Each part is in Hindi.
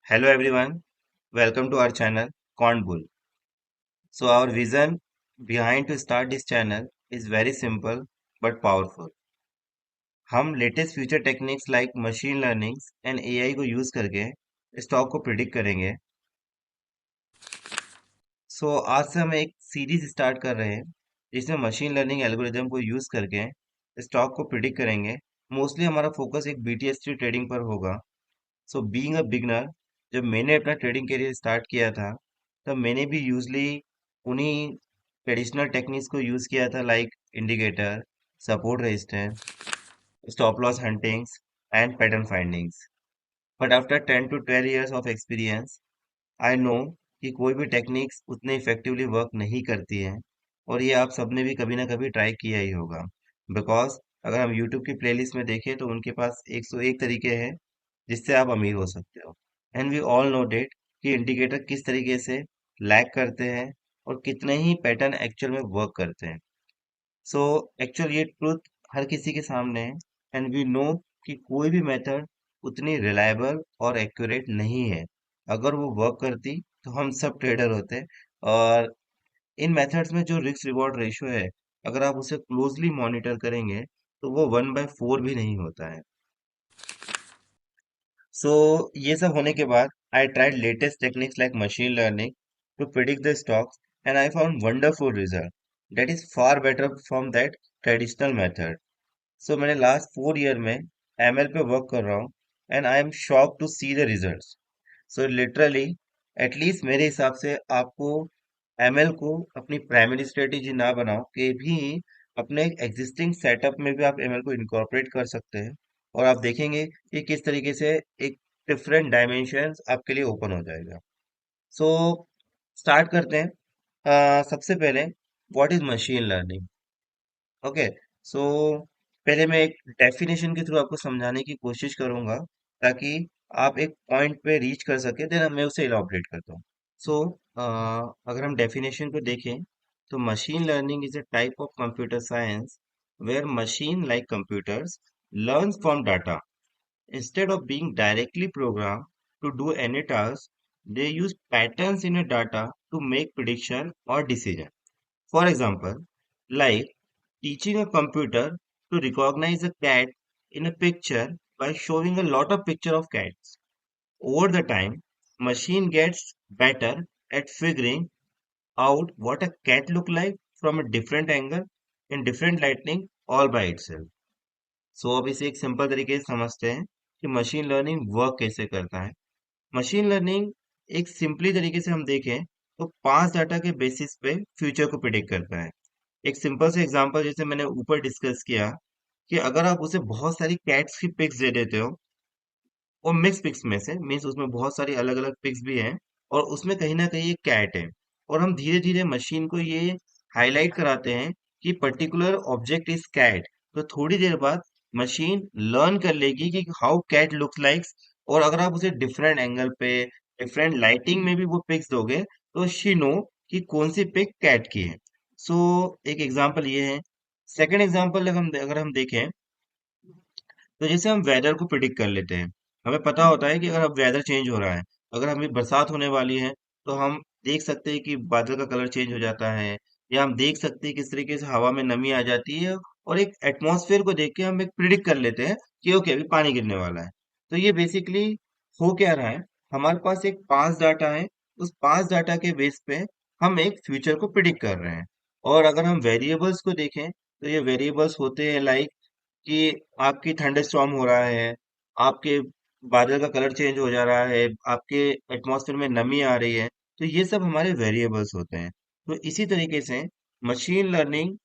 Hello everyone, welcome to our channel Quant Bull. So our vision behind to start this channel is very simple but powerful. हम latest future techniques like machine learning and AI को यूज करके स्टॉक को प्रिडिक्ट करेंगे। आज से हम एक सीरीज स्टार्ट कर रहे हैं जिसमें मशीन लर्निंग एल्गोरिदम को यूज करके स्टॉक को प्रिडिक्ट करेंगे। मोस्टली हमारा फोकस एक बीटीएसटी ट्रेडिंग पर होगा। बीइंग अ बिगनर, जब मैंने अपना ट्रेडिंग करियर स्टार्ट किया था तब मैंने भी यूजली उन्हीं ट्रेडिशनल टेक्निक्स को यूज किया था, like indicator, support, resistance, stop loss huntings and pattern findings. But after 10 to 12 years of experience I know कि कोई भी टेक्निक्स उतने इफेक्टिवली वर्क नहीं करती है। और ये आप सबने भी कभी ना कभी ट्राई किया ही होगा, बिकॉज अगर हम यूट्यूब की प्लेलिस्ट में देखें तो उनके पास 101 तरीके हैं जिससे आप अमीर हो सकते हो। And we all know that कि इंडिकेटर किस तरीके से लैग करते हैं और कितने ही पैटर्न एक्चुअल में वर्क करते हैं। सो एक्चुअल ये ट्रुथ हर किसी के सामने है। एंड वी नो कि कोई भी मेथड उतनी रिलायबल और एक्यूरेट नहीं है। अगर वो वर्क करती तो हम सब ट्रेडर होते। और इन मेथड्स में जो रिस्क रिवॉर्ड रेशियो है, अगर आप उसे क्लोजली मॉनिटर करेंगे तो वो 1/4 भी नहीं होता है। सो ये सब होने के बाद I tried latest techniques like machine learning to predict the stocks and I found wonderful result that is far better from that traditional method. मैंने लास्ट 4 ईयर में एमएल पे वर्क कर रहा हूँ and I am shock to see the results. Literally, at least मेरे हिसाब से आपको एमएल को अपनी प्राइमरी स्ट्रेटेजी ना बनाओ कि भी अपने एग्जिस्टिंग सेटअप में भी आप एमएल को इनकॉर्पोरेट कर सकते हैं। और आप देखेंगे कि किस तरीके से एक डिफरेंट डायमेंशंस आपके लिए ओपन हो जाएगा। सो स्टार्ट करते हैं। सबसे पहले, what is machine learning? Okay. So पहले मैं एक डेफिनेशन के थ्रू आपको समझाने की कोशिश करूंगा ताकि आप एक पॉइंट पे रीच कर सके, देन मैं उसे इलाबोरेट करता हूँ। सो अगर हम डेफिनेशन को देखें तो machine learning is a type of computer science where machine like computers learns from data. Instead of being directly programmed to do any task, they use patterns in a data to make prediction or decision. For example, like teaching a computer to recognize a cat in a picture by showing a lot of picture of cats. Over the time, machine gets better at figuring out what a cat look like from a different angle in different lighting all by itself. अब इसे एक सिंपल तरीके से समझते हैं कि मशीन लर्निंग वर्क कैसे करता है। मशीन लर्निंग एक सिंपली तरीके से हम देखें तो 5 डाटा के बेसिस पे फ्यूचर को प्रिडिक्ट करता है। एक सिंपल से एग्जांपल जैसे मैंने ऊपर डिस्कस किया कि अगर आप उसे बहुत सारी कैट्स की पिक्स दे देते हो, और मिक्स पिक्स में से मीन्स उसमें बहुत सारी अलग अलग पिक्स भी हैं और उसमें कहीं ना कहीं एक कैट है, और हम धीरे धीरे मशीन को ये हाईलाइट कराते हैं कि पर्टिकुलर ऑब्जेक्ट इज कैट, तो थोड़ी देर बाद मशीन लर्न कर लेगी कि हाउ कैट लुक्स लाइक। और अगर आप उसे डिफरेंट एंगल पे, डिफरेंट लाइटिंग में भी वो पिक्स दोगे तो शी नो कि कौन सी पिक कैट की है। सो एक एग्जांपल ये है। सेकंड एग्जांपल अगर हम देखें तो जैसे हम वेदर को प्रिडिक्ट कर लेते हैं। हमें पता होता है कि अगर अब वेदर चेंज हो रहा है, अगर हमें बरसात होने वाली है, तो हम देख सकते हैं कि बादल का कलर चेंज हो जाता है, या हम देख सकते हैं किस तरीके से हवा में नमी आ जाती है, और एक एटमॉस्फेयर को देख के हम एक प्रिडिक्ट कर लेते हैं कि ओके अभी पानी गिरने वाला है। तो ये बेसिकली हो क्या रहा है, हमारे पास एक 5 डाटा है, उस 5 डाटा के बेस पे हम एक फ्यूचर को प्रिडिक्ट कर रहे हैं। और अगर हम वेरिएबल्स को देखें तो ये वेरिएबल्स होते हैं लाइक कि आपकी थंडरस्टॉर्म हो रहा है, आपके बादल का कलर चेंज हो जा रहा है, आपके एटमॉस्फेयर में नमी आ रही है, तो ये सब हमारे वेरिएबल्स होते हैं। तो इसी तरीके से मशीन लर्निंग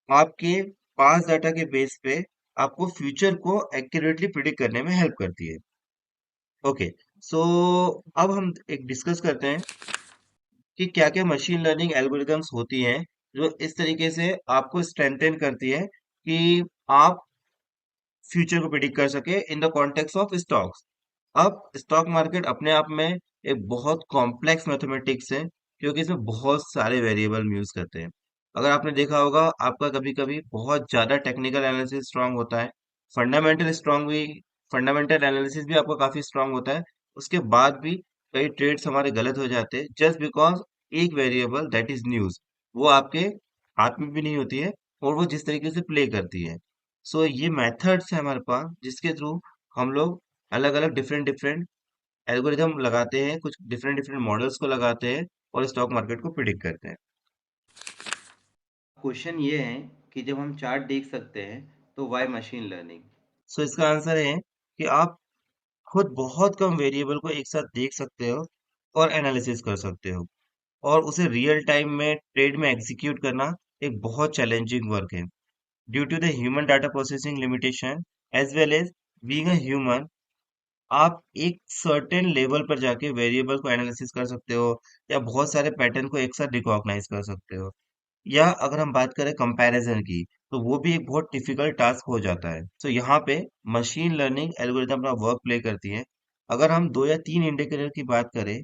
आपके 5 डाटा के बेस पे आपको फ्यूचर को एक्यूरेटली प्रिडिक्ट करने में हेल्प करती है। ओके। सो अब हम एक डिस्कस करते हैं कि क्या क्या मशीन लर्निंग एल्गोरिदम्स होती हैं जो इस तरीके से आपको स्ट्रेंथन करती है कि आप फ्यूचर को प्रिडिक्ट कर सके in the context of stocks. अब स्टॉक मार्केट अपने आप में एक बहुत कॉम्प्लेक्स मैथमेटिक्स है, क्योंकि इसमें बहुत सारे वेरिएबल हम यूज करते हैं। अगर आपने देखा होगा, आपका कभी कभी बहुत ज्यादा टेक्निकल एनालिसिस स्ट्रांग होता है, फंडामेंटल स्ट्रांग भी फंडामेंटल एनालिसिस भी आपका काफी स्ट्रांग होता है, उसके बाद भी कई ट्रेड्स हमारे गलत हो जाते हैं जस्ट बिकॉज एक वेरिएबल दैट इज न्यूज वो आपके हाथ में भी नहीं होती है और वो जिस तरीके से प्ले करती है। सो ये मेथड्स है हमारे पास जिसके थ्रू हम लोग अलग अलग डिफरेंट डिफरेंट एल्गोरिदम लगाते हैं, कुछ डिफरेंट डिफरेंट मॉडल्स को लगाते हैं और स्टॉक मार्केट को प्रिडिक्ट करते हैं। क्वेश्चन ये है कि जब हम चार्ट देख सकते हैं तो वाई मशीन लर्निंग। सो इसका आंसर है कि आप खुद बहुत कम वेरिएबल को एक साथ देख सकते हो और एनालिसिस कर सकते हो और उसे रियल टाइम में ट्रेड में एग्जीक्यूट करना एक बहुत चैलेंजिंग वर्क है due to the human data processing limitation as well as being a human. आप एक सर्टेन लेवल पर जाके वेरिएबल को एनालिसिस कर सकते हो या बहुत सारे पैटर्न को एक साथ रिकॉग्नाइज कर सकते हो, या अगर हम बात करें कंपैरिजन की तो वो भी एक बहुत डिफिकल्ट टास्क हो जाता है। तो यहाँ पे मशीन लर्निंग एल्गोरिदम अपना वर्क प्ले करती है। अगर हम दो या तीन इंडिकेटर की बात करें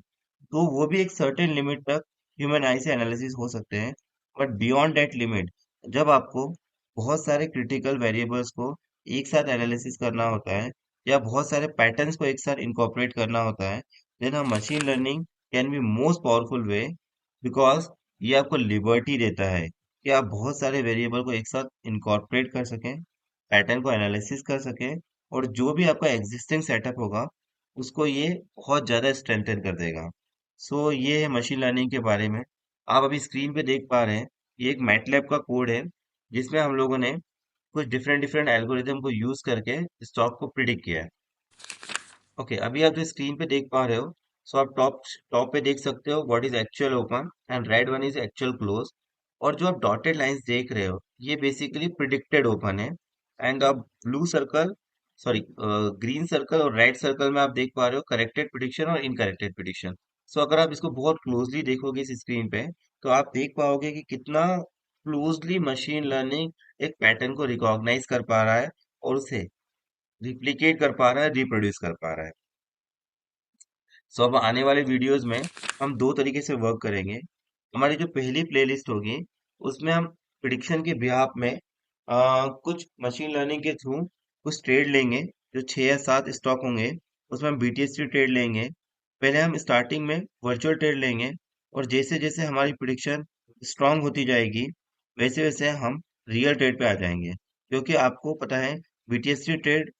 तो वो भी एक सर्टेन लिमिट तक ह्यूमन आई से एनालिसिस हो सकते हैं, बट बियॉन्ड दैट लिमिट जब आपको बहुत सारे क्रिटिकल वेरिएबल्स को एक साथ एनालिसिस करना होता है या बहुत सारे पैटर्न्स को एक साथ इनकॉर्पोरेट करना होता है, then machine learning can be most powerful way because ये आपको लिबर्टी देता है कि आप बहुत सारे वेरिएबल को एक साथ इनकॉर्पोरेट कर सकें, पैटर्न को एनालिसिस कर सकें और जो भी आपका एग्जिस्टिंग सेटअप होगा उसको ये बहुत ज़्यादा स्ट्रेंथन कर देगा। सो ये है मशीन लर्निंग के बारे में। आप अभी स्क्रीन पे देख पा रहे हैं ये एक मैटलैब का कोड है जिसमें हम लोगों ने कुछ डिफरेंट डिफरेंट एल्गोरिदम को यूज करके स्टॉक को प्रिडिक्ट किया है। ओके, अभी आप जो स्क्रीन पे देख पा रहे हो, सो आप टॉप टॉप पे देख सकते हो what is actual open and red one is actual close. और जो आप डॉटेड लाइंस देख रहे हो ये बेसिकली प्रिडिक्टेड ओपन है। एंड अब blue circle, sorry, green circle और रेड सर्कल में आप देख पा रहे हो करेक्टेड प्रिडिक्शन और इनकरेक्टेड प्रिडिक्शन। सो अगर आप इसको बहुत क्लोजली देखोगे इस स्क्रीन पे तो आप देख पाओगे कि कितना क्लोजली मशीन लर्निंग एक पैटर्न को रिकॉग्नाइज कर पा रहा है और उसे रिप्लिकेट कर पा रहा है, रिप्रोड्यूस कर पा रहा है। सो अब आने वाले वीडियोस में हम दो तरीके से वर्क करेंगे। हमारी जो पहली प्लेलिस्ट होगी उसमें हम प्रिडिक्शन के बिहाफ में कुछ मशीन लर्निंग के थ्रू कुछ ट्रेड लेंगे, जो 6 या 7 स्टॉक होंगे उसमें हम बीटीएससी ट्रेड लेंगे। पहले हम स्टार्टिंग में वर्चुअल ट्रेड लेंगे और जैसे जैसे हमारी प्रिडिक्शन स्ट्रांग होती जाएगी वैसे वैसे हम रियल ट्रेड पे आ जाएंगे, क्योंकि आपको पता है बीटीएससी ट्रेड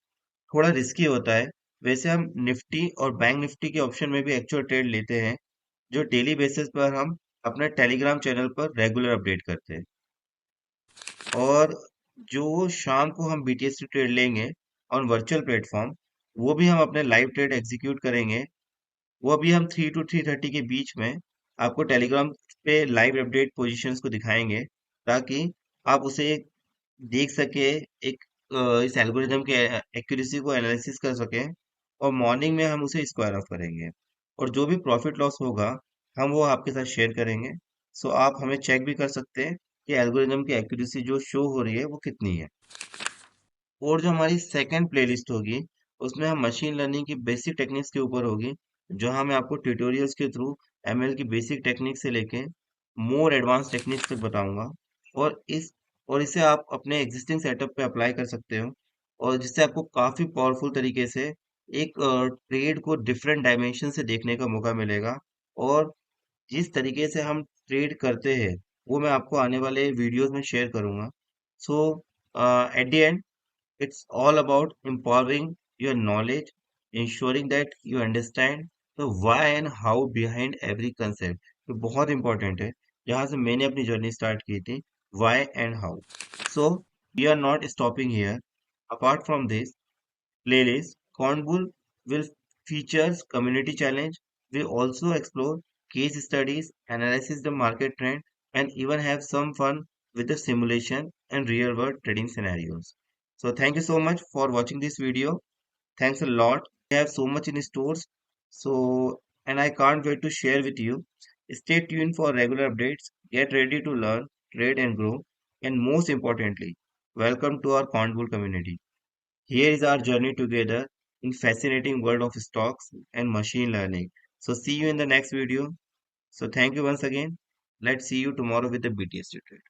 थोड़ा रिस्की होता है। वैसे हम निफ्टी और बैंक निफ्टी के ऑप्शन में भी एक्चुअल ट्रेड लेते हैं, जो डेली बेसिस पर हम अपने टेलीग्राम चैनल पर रेगुलर अपडेट करते हैं। और जो शाम को हम बीटीएससी ट्रेड लेंगे ऑन वर्चुअल प्लेटफॉर्म, वो भी हम अपने लाइव ट्रेड एग्जीक्यूट करेंगे। वो भी हम 3 to 3:30 के बीच में आपको टेलीग्राम पे लाइव अपडेट पोजीशंस को दिखाएंगे, ताकि आप उसे देख सके, एक इस एल्गोरिदम के एक्यूरेसी को एनालिसिस कर सके और मॉर्निंग में हम उसे स्क्वायर ऑफ करेंगे और जो भी प्रॉफिट लॉस होगा हम वो आपके साथ शेयर करेंगे। सो आप हमें चेक भी कर सकते हैं कि एल्गोरिदम की एक्यूरेसी जो शो हो रही है वो कितनी है। और जो हमारी सेकंड प्लेलिस्ट होगी उसमें हम मशीन लर्निंग की बेसिक टेक्निक्स के ऊपर होगी, जहां मैं आपको ट्यूटोरियल्स के थ्रू एमएल की बेसिक टेक्निक से लेके मोर एडवांस टेक्निक्स तक बताऊंगा। और इस और इसे आप अपने एग्जिस्टिंग सेटअप पे अप्लाई कर सकते हो और जिससे आपको काफी पावरफुल तरीके से एक ट्रेड को डिफरेंट डायमेंशन से देखने का मौका मिलेगा। और जिस तरीके से हम ट्रेड करते हैं वो मैं आपको आने वाले वीडियोस में शेयर करूंगा। So at the end it's all about empowering your knowledge, ensuring that you understand the why and how behind every concept। तो बहुत इंपॉर्टेंट है, जहाँ से मैंने अपनी जर्नी स्टार्ट की थी, why and how। So we are not stopping here। Apart from this playlist, Cornbull will features community challenge. We also explore case studies, analyze the market trend, and even have some fun with the simulation and real world trading scenarios. So thank you so much for watching this video. Thanks a lot. We have so much in stores. So, and I can't wait to share with you. Stay tuned for regular updates. Get ready to learn, trade and grow. And most importantly, welcome to our Cornbull community. Here is our journey together in fascinating world of stocks and machine learning. So see you in the next video. So thank you once again. Let's see you tomorrow with the BTS trade.